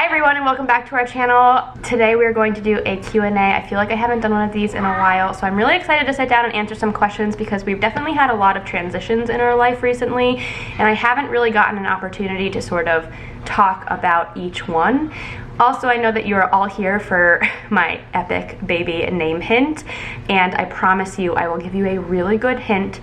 Hi everyone and welcome back to our channel. Today we are going to do a Q&A. I feel like I haven't done one of these in a while, so I'm really excited to sit down and answer some questions because we've definitely had a lot of transitions in our life recently, and I haven't really gotten an opportunity to sort of talk about each one. Also, I know that you are all here for my epic baby name hint, and I promise you I will give you a really good hint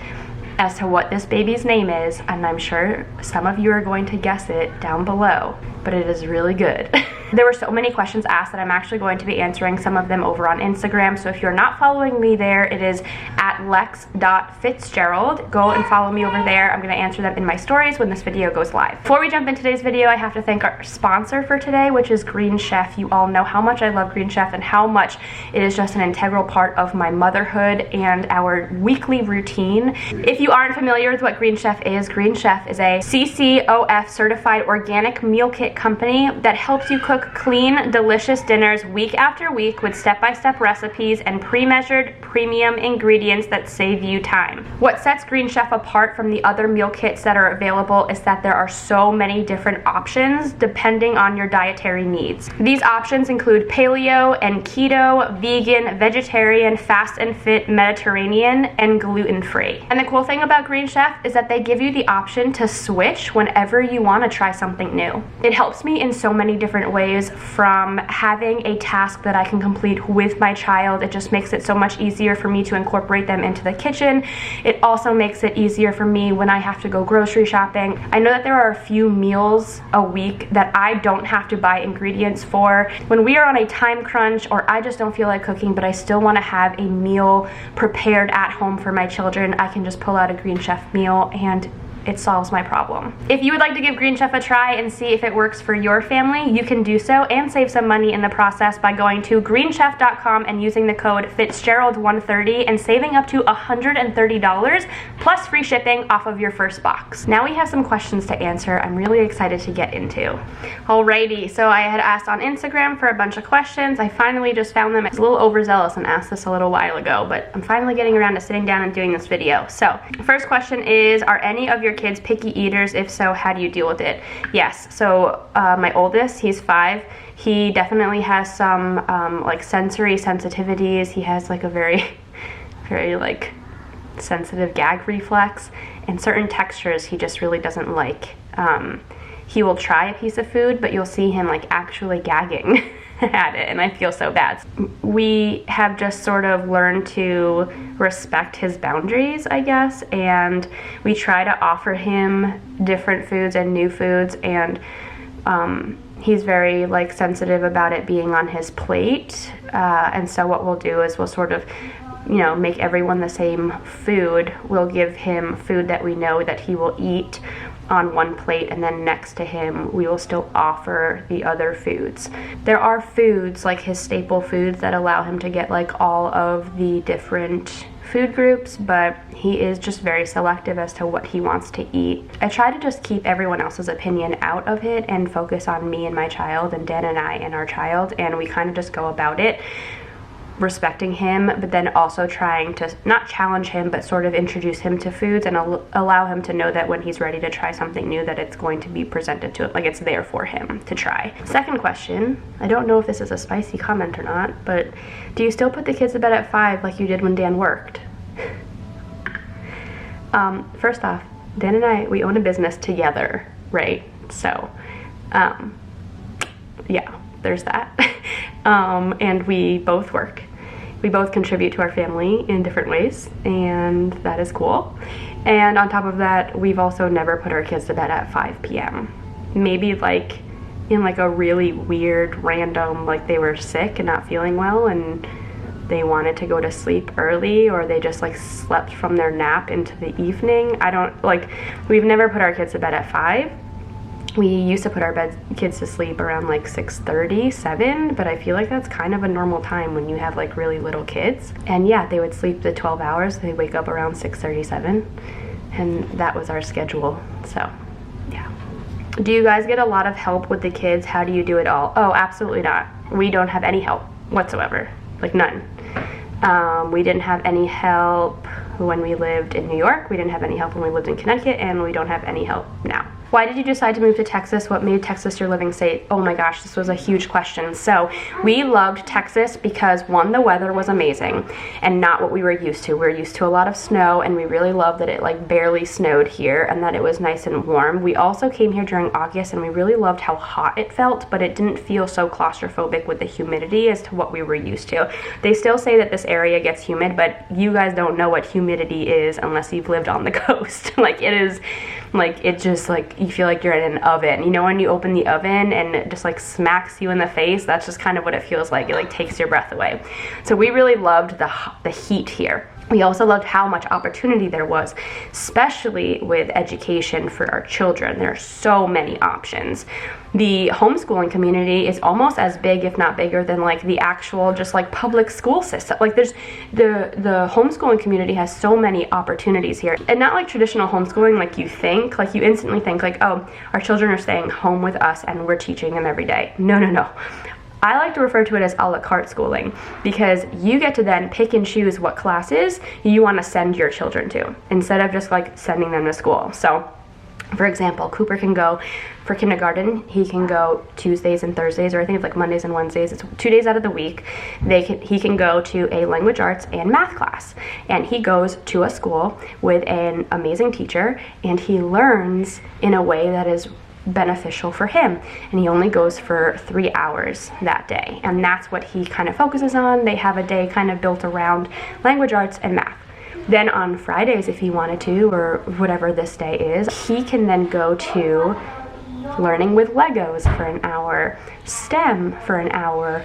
as to what this baby's name is, and I'm sure some of you are going to guess it down below, but it is really good. There were so many questions asked that I'm actually going to be answering some of them over on Instagram, so if you're not following me there, it is at lex.fitzgerald. Go and follow me over there. I'm going to answer them in my stories when this video goes live. Before we jump into today's video, I have to thank our sponsor for today, which is Green Chef. You all know how much I love Green Chef and how much it is just an integral part of my motherhood and our weekly routine. If you aren't familiar with what Green Chef is a CCOF certified organic meal kit company that helps you cook clean, delicious dinners week after week with step-by-step recipes and pre-measured premium ingredients that save you time. What sets Green Chef apart from the other meal kits that are available is that there are so many different options depending on your dietary needs. These options include paleo and keto, vegan, vegetarian, fast and fit, Mediterranean, and gluten-free. And the cool thing about Green Chef is that they give you the option to switch whenever you want to try something new. It helps me in so many different ways, from having a task that I can complete with my child. It just makes it so much easier for me to incorporate them into the kitchen. It also makes it easier for me when I have to go grocery shopping. I know that there are a few meals a week that I don't have to buy ingredients for. When we are on a time crunch or I just don't feel like cooking, but I still want to have a meal prepared at home for my children, I can just pull out a Green Chef meal and it solves my problem. If you would like to give Green Chef a try and see if it works for your family, you can do so and save some money in the process by going to greenchef.com and using the code Fitzgerald130 and saving up to $130 plus free shipping off of your first box. Now we have some questions to answer I'm really excited to get into. Alrighty, so I had asked on Instagram for a bunch of questions. I finally just found them. I was a little overzealous and asked this a little while ago, but I'm finally getting around to sitting down and doing this video. So, first question is, are any of your kids picky eaters? If so, how do you deal with it? Yes, so my oldest, he's 5. He definitely has some like sensory sensitivities. He has like a very like sensitive gag reflex, and certain textures he just really doesn't like. He will try a piece of food, but you'll see him like actually gagging at it, and I feel so bad. We have just sort of learned to respect his boundaries, I guess, and we try to offer him different foods and new foods, and he's very like sensitive about it being on his plate, and so what we'll do is we'll sort of, you know, make everyone the same food. We'll give him food that we know that he will eat on one plate, and then next to him we will still offer the other foods. There are foods like his staple foods that allow him to get like all of the different food groups, but he is just very selective as to what he wants to eat. I try to just keep everyone else's opinion out of it and focus on me and my child, and Dan and I and our child, and we kind of just go about it respecting him, but then also trying to not challenge him, but sort of introduce him to foods and allow him to know that when he's ready to try something new, that it's going to be presented to him, like it's there for him to try. Second question, I don't know if this is a spicy comment or not, but do you still put the kids to bed at 5 like you did when Dan worked? First off, Dan and I, we own a business together, right? So, yeah, there's that. And we both work. We both contribute to our family in different ways, and that is cool. And on top of that, we've also never put our kids to bed at 5 p.m. Maybe like in like a really weird, random, like they were sick and not feeling well and they wanted to go to sleep early, or they just like slept from their nap into the evening. We've never put our kids to bed at 5. We used to put our kids to sleep around like 6:30, 7, but I feel like that's kind of a normal time when you have like really little kids. And yeah, they would sleep the 12 hours, they wake up around 6:30, 7, and that was our schedule. So yeah. Do you guys get a lot of help with the kids? How do you do it all? Oh, absolutely not. We don't have any help whatsoever, like none. We didn't have any help when we lived in New York. We didn't have any help when we lived in Connecticut, and we don't have any help now. Why did you decide to move to Texas? What made Texas your living state? Oh my gosh, this was a huge question. So we loved Texas because one, the weather was amazing and not what we were used to. We were used to a lot of snow, and we really loved that it like barely snowed here and that it was nice and warm. We also came here during August and we really loved how hot it felt, but it didn't feel so claustrophobic with the humidity as to what we were used to. They still say that this area gets humid, but you guys don't know what humidity is unless you've lived on the coast. Like it is, like it just like, you feel like you're in an oven. You know when you open the oven and it just like smacks you in the face? That's just kind of what it feels like. It like takes your breath away. So we really loved the heat here. We also loved how much opportunity there was, especially with education for our children. There are so many options. The homeschooling community is almost as big, if not bigger, than like the actual just like public school system. Like there's the homeschooling community has so many opportunities here, and not like traditional homeschooling like you think. Like you instantly think like, oh, our children are staying home with us and we're teaching them every day. No, no, no. I like to refer to it as a la carte schooling, because you get to then pick and choose what classes you want to send your children to instead of just like sending them to school. So for example, Cooper can go for kindergarten. He can go Tuesdays and Thursdays, or I think it's like Mondays and Wednesdays. It's 2 days out of the week. He can go to a language arts and math class, and he goes to a school with an amazing teacher, and he learns in a way that is beneficial for him, and he only goes for 3 hours that day, and that's what he kind of focuses on. They have a day kind of built around language arts and math. Then on Fridays, if he wanted to, or whatever this day is, he can then go to learning with Legos for an hour, STEM for an hour,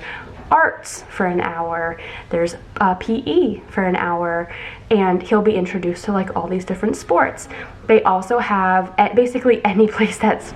arts for an hour, there's PE for an hour, and he'll be introduced to like all these different sports. They also have at basically any place that's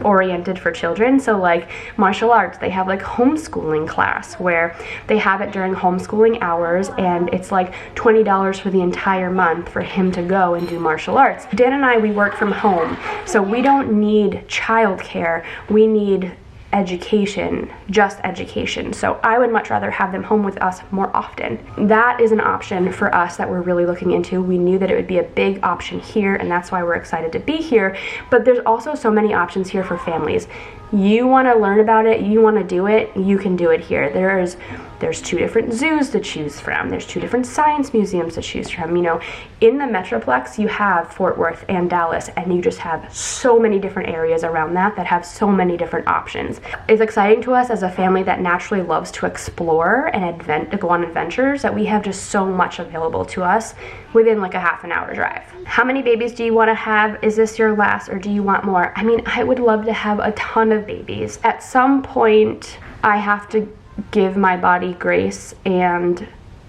oriented for children. So like martial arts, they have like homeschooling class where they have it during homeschooling hours, and it's like $20 for the entire month for him to go and do martial arts. Dan and I, we work from home, so we don't need childcare. We need education, just education. So I would much rather have them home with us more often. That is an option for us that we're really looking into. We knew that it would be a big option here, and that's why we're excited to be here. But there's also so many options here for families. You want to learn about it, you want to do it, you can do it here. There's 2 different zoos to choose from. There's 2 different science museums to choose from. You know, in the Metroplex, you have Fort Worth and Dallas, and you just have so many different areas around that have so many different options. It's exciting to us as a family that naturally loves to explore and to go on adventures, that we have just so much available to us within like a half an hour drive. How many babies do you want to have? Is this your last, or do you want more? I mean, I would love to have a ton of babies. At some point, I have to give my body grace and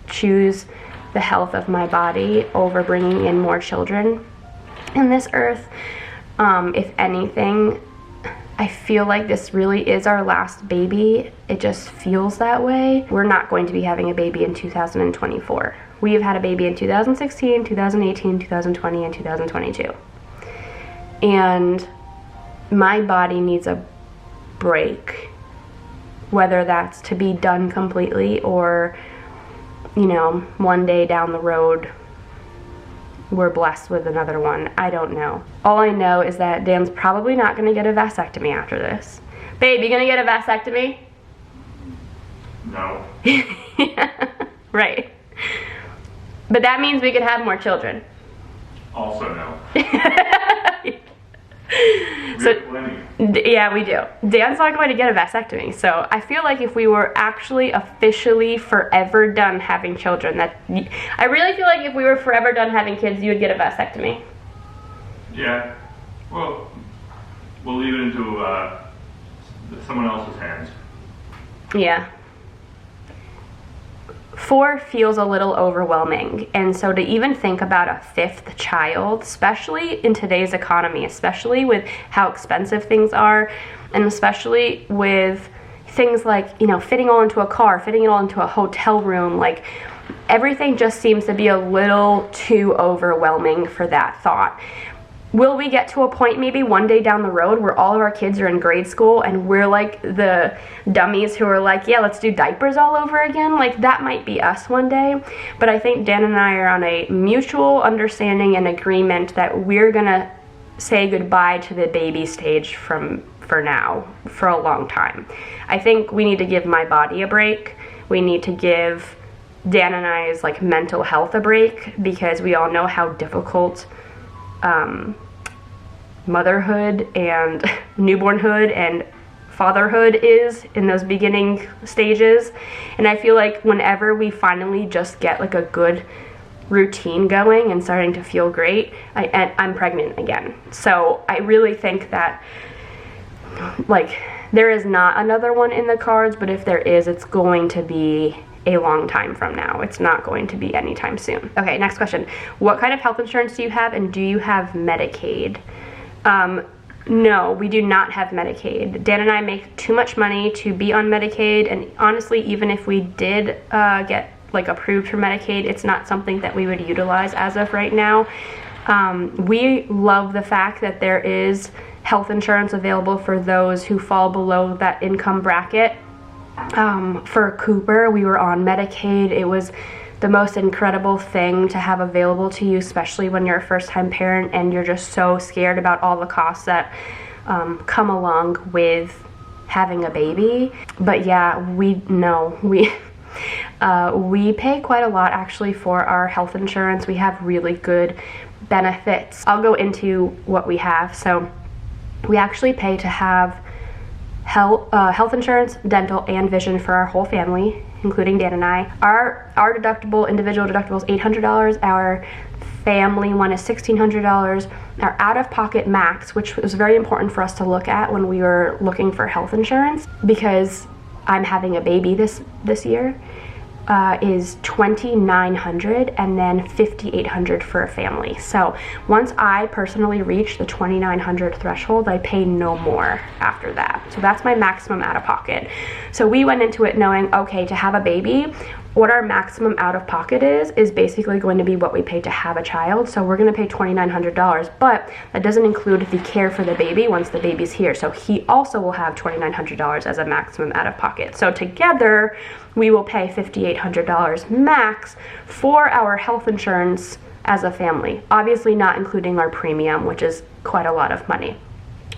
choose the health of my body over bringing in more children in this earth. If anything, I feel like this really is our last baby. It just feels that way. We're not going to be having a baby in 2024. We have had a baby in 2016, 2018, 2020, and 2022. And my body needs a break, whether that's to be done completely or, you know, one day down the road we're blessed with another one. I don't know. All I know is that Dan's probably not going to get a vasectomy after this. Babe, you going to get a vasectomy? No. Yeah, right. But that means we could have more children. Also no. So, yeah, we do. Dan's not going to get a vasectomy, so I feel like if we were actually officially forever done having children, I really feel like if we were forever done having kids, you would get a vasectomy. Yeah. Well, we'll leave it into someone else's hands. Yeah. 4 feels a little overwhelming, and so to even think about a 5th child, especially in today's economy, especially with how expensive things are, and especially with things like, you know, fitting all into a car, fitting it all into a hotel room, like everything just seems to be a little too overwhelming for that thought. Will we get to a point maybe one day down the road where all of our kids are in grade school and we're like the dummies who are like, yeah, let's do diapers all over again? Like, that might be us one day. But I think Dan and I are on a mutual understanding and agreement that we're gonna say goodbye to the baby stage for now, for a long time. I think we need to give my body a break. We need to give Dan and I's like mental health a break, because we all know how difficult motherhood and newbornhood and fatherhood is in those beginning stages. And I feel like whenever we finally just get like a good routine going and starting to feel great, I'm pregnant again. So I really think that like there is not another one in the cards, but if there is, it's going to be a long time from now. It's not going to be anytime soon. Okay, next question. What kind of health insurance do you have, and do you have Medicaid? No, we do not have Medicaid. Dan and I make too much money to be on Medicaid, and honestly, even if we did get like approved for Medicaid, it's not something that we would utilize as of right now. We love the fact that there is health insurance available for those who fall below that income bracket. For Cooper, we were on Medicaid. It was the most incredible thing to have available to you, especially when you're a first-time parent and you're just so scared about all the costs that come along with having a baby. But yeah, we pay quite a lot actually for our health insurance. We have really good benefits. I'll go into what we have. So we actually pay to have health insurance, dental, and vision for our whole family, including Dan and I. Our deductible, individual deductible is $800. Our family one is $1,600. Our out-of-pocket max, which was very important for us to look at when we were looking for health insurance, because I'm having a baby this year, is $2,900, and then $5,800 for a family. So once I personally reach the $2,900 threshold, I pay no more after that. So that's my maximum out of pocket. So we went into it knowing, okay, to have a baby, what our maximum out of pocket is basically going to be what we pay to have a child. So we're going to pay $2,900, but that doesn't include the care for the baby once the baby's here. So he also will have $2,900 as a maximum out of pocket. So together we will pay $5,800 max for our health insurance as a family, obviously not including our premium, which is quite a lot of money.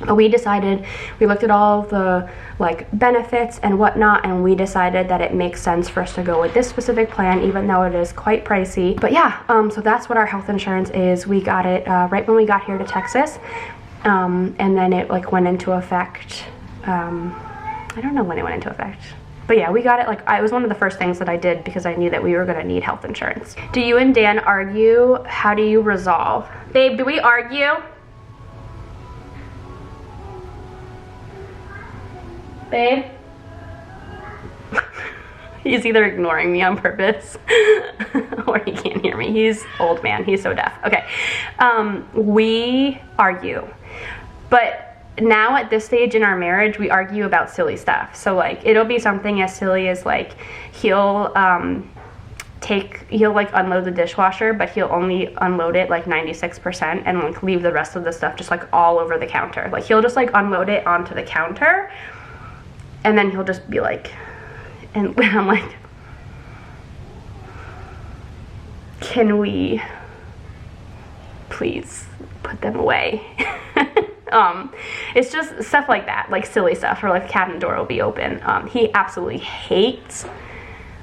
But we looked at all the like benefits and whatnot, and we decided that it makes sense for us to go with this specific plan, even though it is quite pricey. But yeah, so that's what our health insurance is. We got it right when we got here to Texas, and then it like went into effect. I don't know when it went into effect. But yeah, we got it, like, it was one of the first things that I did because I knew that we were gonna need health insurance. Do you and Dan argue? How do you resolve? Babe, do we argue? Babe? He's either ignoring me on purpose or he can't hear me. He's old man, he's so deaf. Okay, we argue, but now at this stage in our marriage, we argue about silly stuff. So like, it'll be something as silly as like, he'll like unload the dishwasher, but he'll only unload it like 96% and like leave the rest of the stuff just like all over the counter. Like he'll just like unload it onto the counter, and then he'll just be like, and I'm like, can we please put them away? It's just stuff like that, like silly stuff, or like the cabinet door will be open. He absolutely hates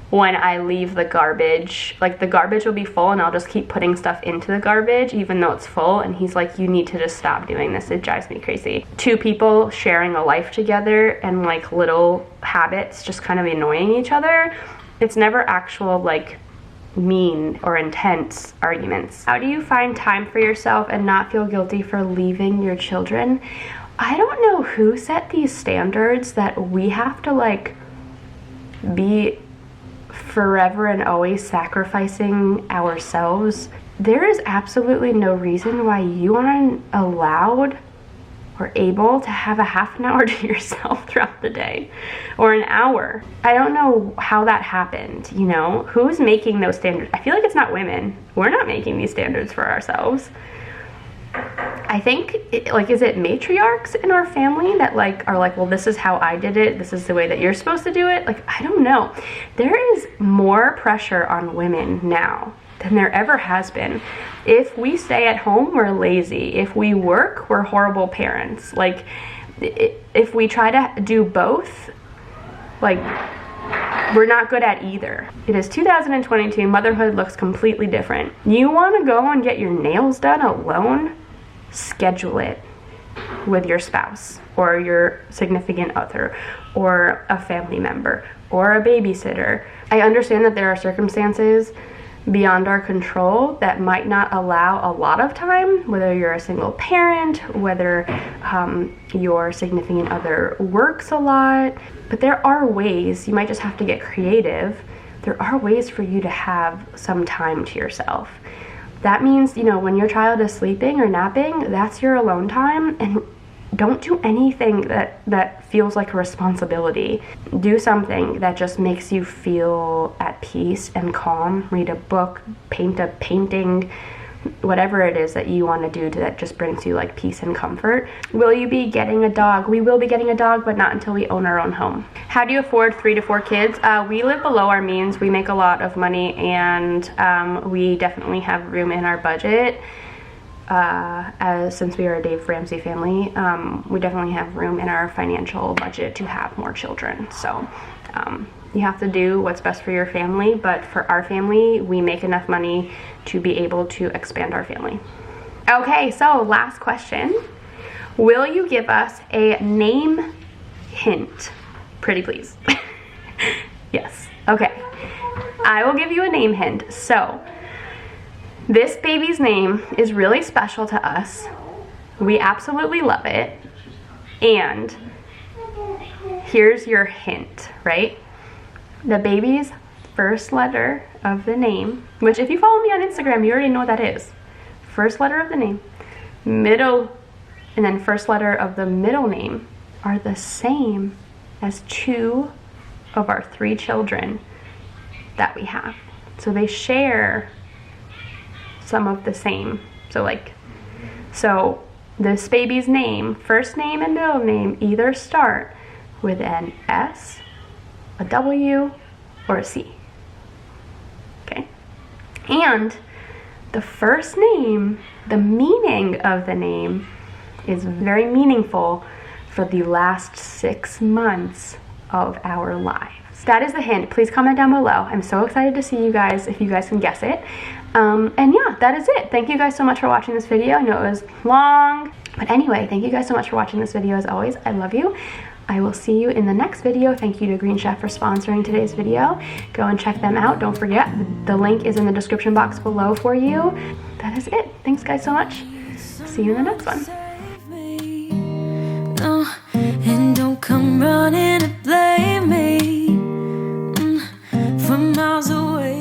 when I leave the garbage, like the garbage will be full and I'll just keep putting stuff into the garbage even though it's full, and he's like, you need to just stop doing this, it drives me crazy. Two people sharing a life together and like little habits just kind of annoying each other, it's never actual like mean or intense arguments. How do you find time for yourself and not feel guilty for leaving your children? I don't know who set these standards that we have to like be forever and always sacrificing ourselves. There is absolutely no reason why you aren't allowed or able to have a half an hour to yourself throughout the day, or an hour. I don't know how that happened, you know? Who's making those standards? I feel like it's not women. We're not making these standards for ourselves. I think, is it matriarchs in our family that like are like, well, this is how I did it, this is the way that you're supposed to do it? Like, I don't know. There is more pressure on women now than there ever has been. If we stay at home, we're lazy. If we work, we're horrible parents. Like, if we try to do both, like, we're not good at either. It is 2022, motherhood looks completely different. You wanna go and get your nails done alone? Schedule it with your spouse or your significant other or a family member or a babysitter. I understand that there are circumstances beyond our control that might not allow a lot of time, whether you're a single parent, whether your significant other works a lot, but there are ways. You might just have to get creative. There are ways for you to have some time to yourself. That means, you know, when your child is sleeping or napping, that's your alone time, and don't do anything that feels like a responsibility. Do something that just makes you feel at peace and calm. Read a book, paint a painting, whatever it is that you want to do that just brings you like peace and comfort. Will you be getting a dog? We will be getting a dog, but not until we own our own home. How do you afford 3 to 4 kids? We live below our means. We make a lot of money, and we definitely have room in our budget. Since we are a Dave Ramsey family, we definitely have room in our financial budget to have more children. So you have to do what's best for your family, but for our family, we make enough money to be able to expand our family. Okay, so last question. Will you give us a name hint? Pretty please. Yes, okay. I will give you a name hint. So, this baby's name is really special to us. We absolutely love it. And here's your hint, right? The baby's first letter of the name, which if you follow me on Instagram, you already know what that is. First letter of the name, middle, and then first letter of the middle name are the same as 2 of our 3 children that we have. So they share some of the same. So this baby's name, first name and middle name, either start with an S, a W, or a C. Okay? And the first name, the meaning of the name is very meaningful for the last 6 months of our lives. That is the hint. Please comment down below. I'm so excited to see you guys, if you guys can guess it. And yeah, that is it. Thank you guys so much for watching this video. I know it was long, but anyway, thank you guys so much for watching this video as always. I love you. I will see you in the next video. Thank you to Green Chef for sponsoring today's video. Go and check them out. Don't forget, the link is in the description box below for you. That is it. Thanks guys so much. See you in the next one. No, and don't come running to blame me from miles away.